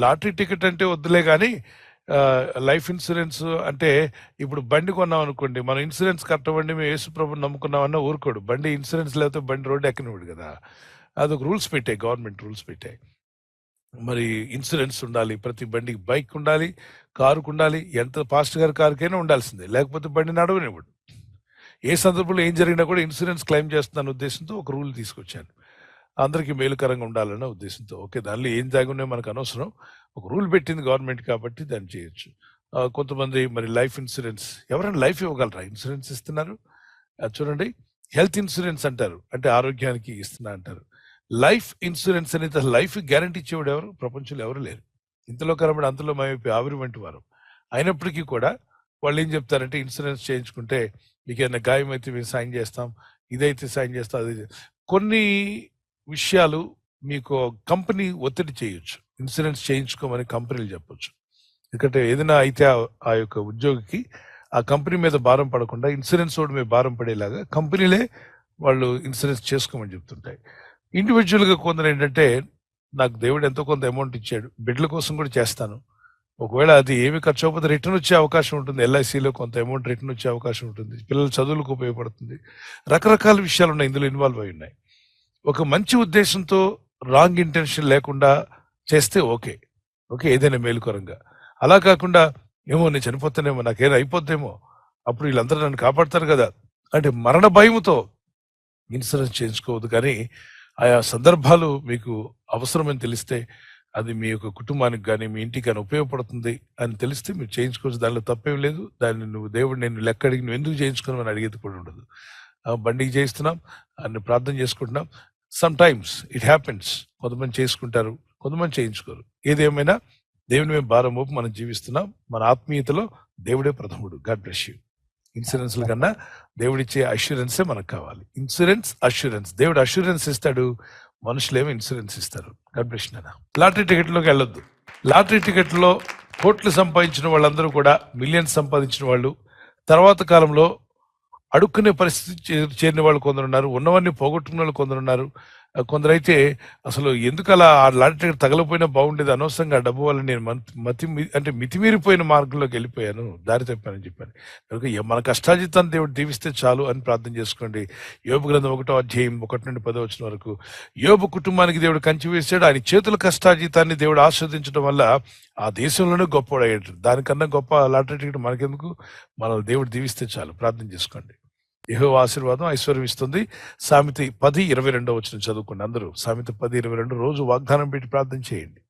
Lottery ticket అంటే వద్దులే గానీ లైఫ్ ఇన్సూరెన్స్ అంటే ఇప్పుడు బండి కొన్నాం అనుకోండి, మనం ఇన్సూరెన్స్ కట్టవండి మేము యేసుప్రభుని నమ్ముకున్నామన్నా ఊరుకోడు. బండి ఇన్సూరెన్స్ లేకపోతే బండి రోడ్డు ఎక్కనివ్వడు కదా! అదొక రూల్స్ పెట్టాయి, గవర్నమెంట్ రూల్స్ పెట్టాయి. మరి ఇన్సూరెన్స్ ఉండాలి, ప్రతి బండికి బైక్ ఉండాలి, కారుకుండాలి. ఎంత పాస్టర్ గారి కారుకైనా ఉండాల్సిందే, లేకపోతే బండి నడవనివ్వడు. ఏ సందర్భంలో ఏం జరిగినా కూడా ఇన్సూరెన్స్ క్లెయిమ్ చేస్తున్న ఉద్దేశంతో ఒక రూల్ తీసుకొచ్చాను. అందరికీ మేలుకరంగా ఉండాలన్న ఉద్దేశంతో. ఓకే. దానిలో ఏం దాగున్నాయో మనకు అనవసరం. ఒక రూల్ పెట్టింది గవర్నమెంట్ కాబట్టి దాన్ని చేయొచ్చు. కొంతమంది మరి లైఫ్ ఇన్సూరెన్స్, ఎవరైనా లైఫ్ ఇవ్వగలరా? ఇన్సూరెన్స్ ఇస్తున్నారు. చూడండి, హెల్త్ ఇన్సూరెన్స్ అంటారు. అంటే ఆరోగ్యానికి ఇస్తున్నా అంటారు. లైఫ్ ఇన్సూరెన్స్ అనేది లైఫ్ గ్యారంటీ ఇచ్చేవాడు ఎవరు? ప్రపంచంలో ఎవరు లేరు. ఇంతలో కనబడి అంతలో మాయమైపోయి ఆవిరి వంటి వారు. అయినప్పటికీ కూడా వాళ్ళు ఏం చెప్తారంటే ఇన్సూరెన్స్ చేయించుకుంటే మీకేమైనా గాయం అయితే మేము సాయం చేస్తాం, ఇదైతే సాయం చేస్తాం, అది కొన్ని విషయాలు మీకు కంపెనీ ఒత్తిడి చేయొచ్చు. ఇన్సూరెన్స్ చేయించుకోమని కంపెనీలు చెప్పొచ్చు. ఎందుకంటే ఏదైనా అయితే ఆ యొక్క ఉద్యోగికి ఆ కంపెనీ మీద భారం పడకుండా ఇన్సూరెన్స్ వాడి మీద భారం పడేలాగా కంపెనీలే వాళ్ళు ఇన్సూరెన్స్ చేసుకోమని చెప్తుంటాయి. ఇండివిజువల్గా కొందరు ఏంటంటే నాకు దేవుడు ఎంతో కొంత అమౌంట్ ఇచ్చాడు, బిడ్డల కోసం కూడా చేస్తాను, ఒకవేళ అది ఏమి ఖర్చు అవ్వకపోతే రిటర్న్ వచ్చే అవకాశం ఉంటుంది, ఎల్ఐసిలో కొంత అమౌంట్ రిటర్న్ వచ్చే అవకాశం ఉంటుంది, పిల్లల చదువులకు ఉపయోగపడుతుంది. రకరకాల విషయాలు ఉన్నాయి, ఇందులో ఇన్వాల్వ్ అయి ఉన్నాయి. ఒక మంచి ఉద్దేశంతో రాంగ్ ఇంటెన్షన్ లేకుండా చేస్తే ఓకే, ఏదైనా మేలుకరంగా. అలా కాకుండా ఏమో నేను చనిపోతానేమో, నాకేదో అయిపోద్దేమో, అప్పుడు వీళ్ళందరూ నన్ను కాపాడతారు కదా అంటే మరణ భయముతో ఇన్సూరెన్స్ చేయించుకోవద్దు. కానీ ఆయా సందర్భాలు మీకు అవసరమని తెలిస్తే, అది మీ యొక్క కుటుంబానికి కానీ మీ ఇంటికి కానీ ఉపయోగపడుతుంది అని తెలిస్తే మీరు చేయించుకోవచ్చు. దానిలో తప్పేం లేదు. దాన్ని నువ్వు దేవుడు నేను లెక్క అడిగి నువ్వు ఎందుకు చేయించుకున్నావు అని అడిగేది కూడా ఉండదు. బండికి చేయిస్తున్నాం అని ప్రార్థన చేసుకుంటున్నాం. Some times it happens. కొంతమంది చేసుకుంటారు, కొంతమంది చేయించుకోరు. ఏదేమైనా దేవుని మీద భారం మోపి మనం జీవిస్తున్నాం. మన ఆత్మీయతలో దేవుడే ప్రథముడు. God bless you. ఇన్సూరెన్స్ల కన్నా దేవుడిచ్చే అష్యూరెన్సే మనకు కావాలి. Insurance, assurance. దేవుడు అష్యూరెన్స్ ఇస్తాడు, మనుషులేమో ఇన్సూరెన్స్ ఇస్తారు. God bless you. లాటరీ టికెట్లోకి వెళ్ళొద్దు. లాటరీ టికెట్లో కోట్లు సంపాదించిన వాళ్ళందరూ కూడా, మిలియన్స్ సంపాదించిన వాళ్ళు తర్వాత కాలంలో అడుక్కునే పరిస్థితి చేరిన వాళ్ళు కొందరున్నారు, ఉన్నవన్నీ పోగొట్టుకున్న వాళ్ళు కొందరున్నారు. కొందరైతే అసలు ఎందుకు అలా ఆ లాటరీ టికెట్ తగలపోయినా బాగుండేది, అనవసరంగా డబ్బు వల్ల నేను మితిమీరిపోయిన మార్గంలోకి వెళ్ళిపోయాను, దారి తప్పానని చెప్పాను. కనుక మన కష్టాజితాన్ని దేవుడు దీవిస్తే చాలు అని ప్రార్థన చేసుకోండి. యోబు గ్రంథం 1వ అధ్యాయం 1 నుండి 10 వచనం వరకు యోబు కుటుంబానికి దేవుడు కంచి వేశాడు. ఆయన చేతుల కష్టాజితాన్ని దేవుడు ఆస్వాదించడం వల్ల ఆ దేశంలోనే గొప్పవాడయ్యాడు. దానికన్నా గొప్ప లాటరీ టికెట్ మనకెందుకు? మన దేవుడు దీవిస్తే చాలు. ప్రార్థన చేసుకోండి. యెహోవా ఆశీర్వాదం ఐశ్వర్యం ఇస్తుంది. సామెత 10:22 వచనం చదువుకోండి అందరూ. సామెత 10:22 రోజు వాగ్దానం పెట్టి ప్రార్థన చేయండి.